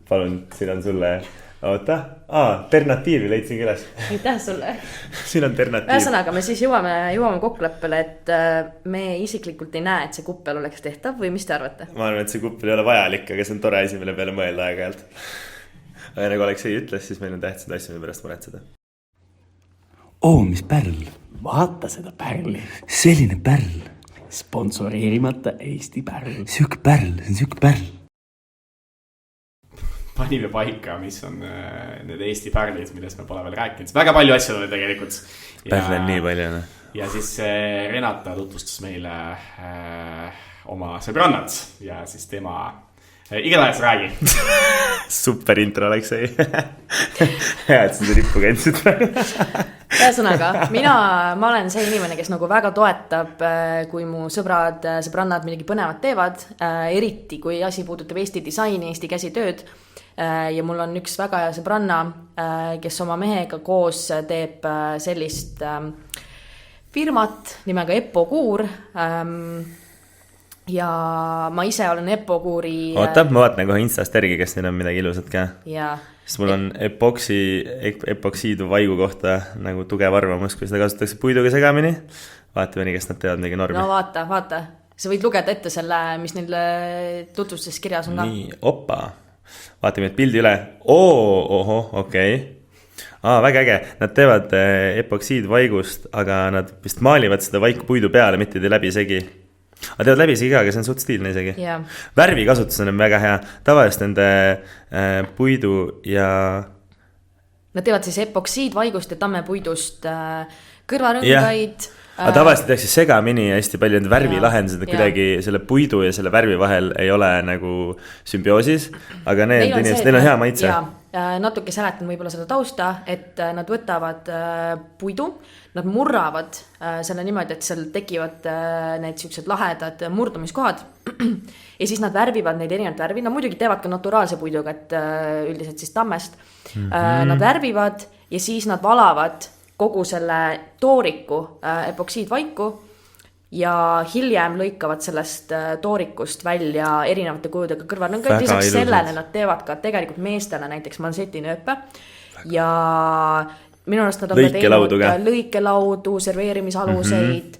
Palun, siin on sulle... Oota, alternatiivi leidsin üles.
Aitäh sulle.
Siin on alternatiiv.
Ühesõnaga, me siis jõuame kokkuleppele, et me isiklikult ei näe, et see kuppel oleks tehtav või mis te arvate?
Ma arvan, et see kuppel ei ole vajalik, aga see on tore asi, mille peale mõelda aeg-ajalt. Aga nagu Aleksei ütles, siis meil on tähtsad asju, mille pärast muretseda.
Mis pärl.
Vaata seda pärli.
Selline pärl.
Sponsoreerimata Eesti pärl.
Süük pärl.
Panime paika, mis on need Eesti pärlid, millest me pole veel rääkinud. Väga palju asju oli tegelikult.
Pärl on nii palju.
Ja siis Renata tutvustas meile oma sõbrannad ja siis tema igatahes räägi.
Super intro, Aleksei. Hea, et sa seda rippu kändsid.
Ühesõnaga, ma olen see inimene, kes nagu väga toetab, kui mu sõbrannad midagi põnevat teevad, eriti kui asi puudutab Eesti disaini, Eesti käsitööd. Ja mul on üks väga hea sõbranna, kes oma mehega koos teeb sellist firmat nimega Eppo Kuur. Ja ma ise olen Eppo Kuuri...
Oota, ma vaatan kohe Instast järgi, kes neil on midagi ilusat ka.
Ja.
Sest mul on epoksiidu vaigu kohta nagu tugev arvamus, kui seda kasutatakse puiduga segamini. Vaatame nii, kes nad teevad midagi normi.
No vaata. sa võid lugeda ette selle, mis neil tutvustes kirjas on ka.
nii, opa, vaatame nüüd pildi üle. Ohoh, okei. Väga äge, nad teevad epoksiidvaigust, aga nad vist maalivad seda vaiku puidu peale, mitte ei tee läbi segi. Aga teevad läbi segi ka, aga see on suht stiilne isegi.
Yeah.
Värvi kasutus on väga hea, tavaliselt nende puidu ja...
Nad teevad siis epoksiidvaigust ja tammepuidust kõrvarõngaid.
Aga tavaliselt tehakse segamini hästi palju need värvilahendused, kuidagi selle puidu ja selle värvi vahel ei ole nagu sümbioosis, aga need inimesed, neil on hea maitse.
Natuke seletan võib-olla seda tausta, et nad võtavad puidu, nad murravad selle niimoodi, et seal tekivad need siuksed lahedad murdumiskohad ja siis nad värvivad neid erinevat värvi, nad muidugi teevad ka naturaalse puiduga, et üldiselt siis tammest. Nad värvivad ja siis nad valavad kogu selle tooriku epoksiidvaiku ja hiljem lõikavad sellest toorikust välja erinevate kujudega kõrvarõngaid. Lisaks sellele nad teevad ka tegelikult meestele näiteks mansetinööpe ja minu arust nad on teinud lõikelaudu, serveerimisaluseid,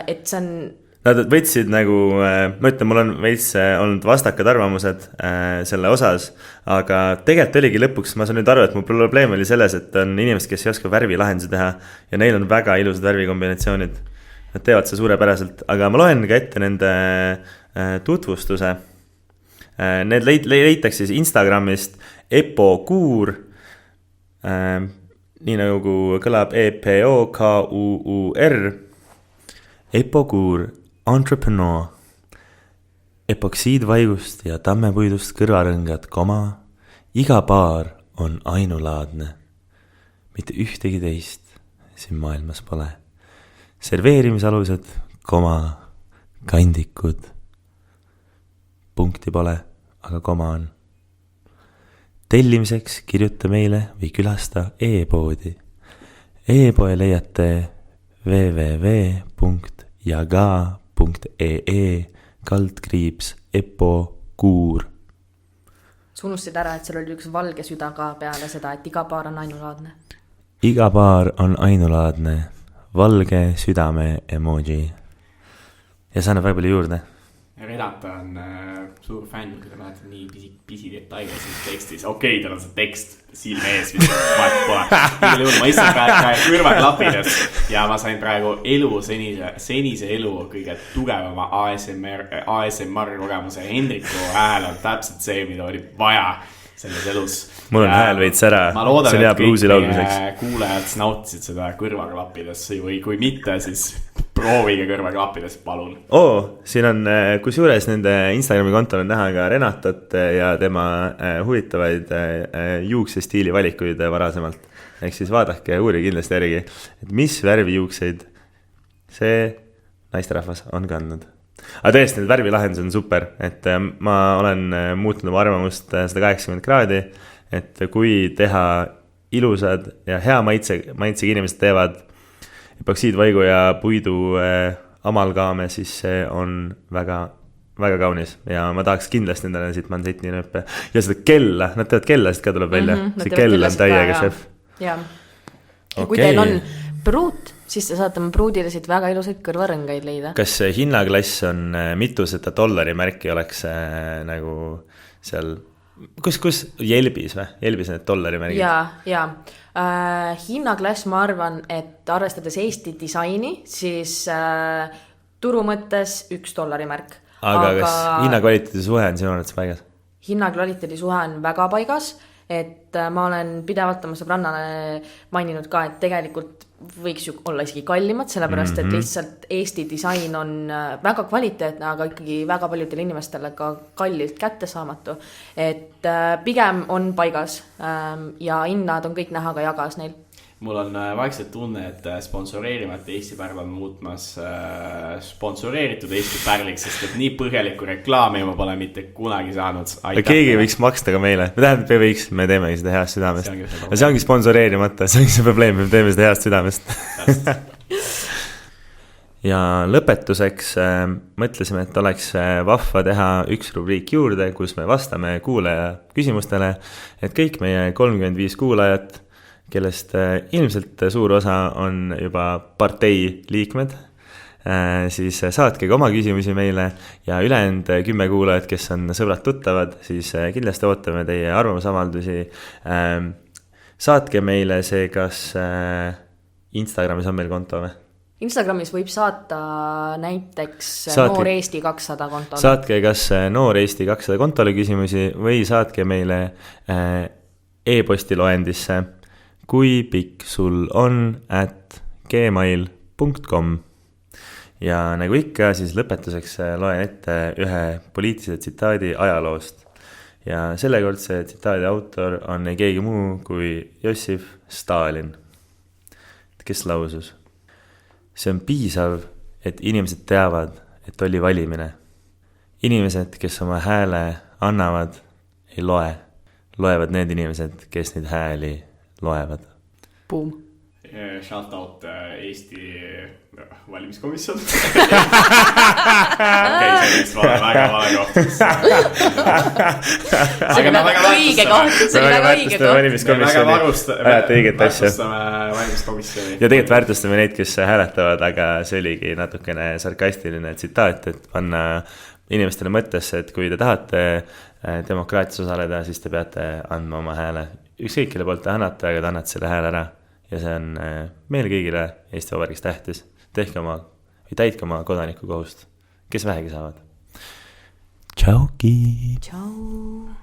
et see on...
Nad võtsid nagu, ma ütlen, mul on veits olnud vastakad arvamused selle osas, aga tegelikult oligi lõpuks, ma saan nüüd aru, et mu probleem oli selles, et on inimesed, kes ei oska värvilahendusi teha ja neil on väga ilusad värvikombinatsioonid. Nad teevad seda suurepäraselt, aga ma loen ka ette nende tutvustuse. Need leitakse siis Instagramist Epokuur, nii nagu kõlab EPOKUUR, Epokuur, entrepreneur, epoksiidvaigust ja tammepuidust kõrvarõngad, iga paar on ainulaadne. Mitte ühtegi teist siin maailmas pole. Serveerimisalused, kandikud, punkti pole, aga on. Tellimiseks kirjuta meile või külasta e-poodi. E-poe leiate www.jaga.ee/epokuur.
Sa unustasid ära, et seal oli üks valge süda ka peale seda, et iga paar on ainulaadne.
Iga paar on ainulaadne, valge südame emoji. Ja sa annab väga palju juurde.
Renata on suur fänn, kui ta mäletab nii pisi detaile siis tekstis. Okei, tal on see tekst silme ees, mis vahet pole. Ma istun praegu kõrvaklappides ja ma sain praegu senise elu kõige tugevama ASMR kogemuse. Hendriku hääl on täpselt see, mida oli vaja selles elus.
Mul on hääl veits ära.
Ma loodan, et kõik kuulajad nautisid seda kõrvaklappides või kui mitte, siis proovige kõrvaklappides, palun.
Siin on, kusjuures nende Instagrami kontol on näha ka Renatat ja tema huvitavaid juuksestiili valikuid varasemalt. Ehk siis vaadake, uuri kindlasti järgi, et mis värvi juukseid see naisterahvas on kandnud. Aga tõesti, need värvilahendused on super, et ma olen muutnud oma arvamust 180 kraadi, et kui teha ilusad ja hea maitsega inimesed teevad epoksiidvaigu ja puidu amalgaame, siis see on väga, väga kaunis ja ma tahaks kindlasti endale siit mansettinööpe ja seda kella, nad teevad kellasid ka tuleb välja, see kell on täiega šef.
Ja kui teil on pruut, siis te saate pruudile siit väga ilusaid kõrvarõngaid leida.
Kas hinnaklass on mituseta $1 märki oleks nagu seal, kus Jelbis või? Jelbis need $1 märgid?
Jaa. Hinnaklass ma arvan, et arvestades Eesti disaini, siis turu mõttes $1 märk.
Aga kas hinnakvaliteedi suhe on sinu arvates paigas?
Hinnakvaliteedi suhe on väga paigas, et ma olen pidevalt oma sõbrannale maininud ka, et tegelikult võiks ju olla isegi kallimad, sellepärast et lihtsalt Eesti disain on väga kvaliteetne, aga ikkagi väga paljudele inimestele ka kallilt kättesaamatu. Et pigem on paigas ja hinnad on kõik näha ka jagas neil.
Mul on vaikselt tunne, et sponsoreerimata Eesti pärl on muutmas sponsoreeritud Eesti pärliks, sest et nii põhjaliku reklaami ma pole mitte kunagi saanud.
Keegi võiks maksta ka meile. Me teemegi seda heast südamest. See ongi sponsoreerimata, see ongi see probleem, me teeme seda heast südamest. Ja lõpetuseks mõtlesime, et oleks vahva teha üks rubriik juurde, kus me vastame kuulaja küsimustele, et kõik meie 35 kuulajat, kellest ilmselt suur osa on juba partei liikmed, siis saatke ka oma küsimusi meile ja ülejäänud 10 kuulajat, kes on sõbrad-tuttavad, siis kindlasti ootame teie arvamusavaldusi. Saatke meile see, kas Instagramis on meil konto või?
Instagramis võib saata näiteks Noor Eesti 200 kontole.
Saatke kas Noor Eesti 200 kontole küsimusi või saatke meile e-posti loendisse kui pikk sul on @gmail.com. Ja nagu ikka, siis lõpetuseks loen ette ühe poliitilise tsitaadi ajaloost. Ja sellekordse tsitaadi autor on ei keegi muu kui Jossif Stalin, kes lausus: see on piisav, et inimesed teavad, et oli valimine. Inimesed, kes oma hääle annavad, ei loe. Loevad need inimesed, kes neid hääli loevad.
Boom.
Shout out Eesti valimiskomisjon. Käis väga koht.
See oli väga õige koht. See oli väga õige koht.
Ajate õiget asja.
Valimiskomisjoni.
Ja tegelikult väärtustame neid, kes hääletavad, aga see oligi natukene sarkastiline tsitaat, et panna inimestele mõttesse, et kui te tahate demokraatias osaleda, siis te peate andma oma hääle. Ükskõik kelle poolt te annate, aga te annate selle hääle ära. Ja see on meile kõigile Eesti Vabariigis tähtis. Tehke oma või täitke oma kodaniku kohust, kes vähegi saavad. Tšauki!
Tšau!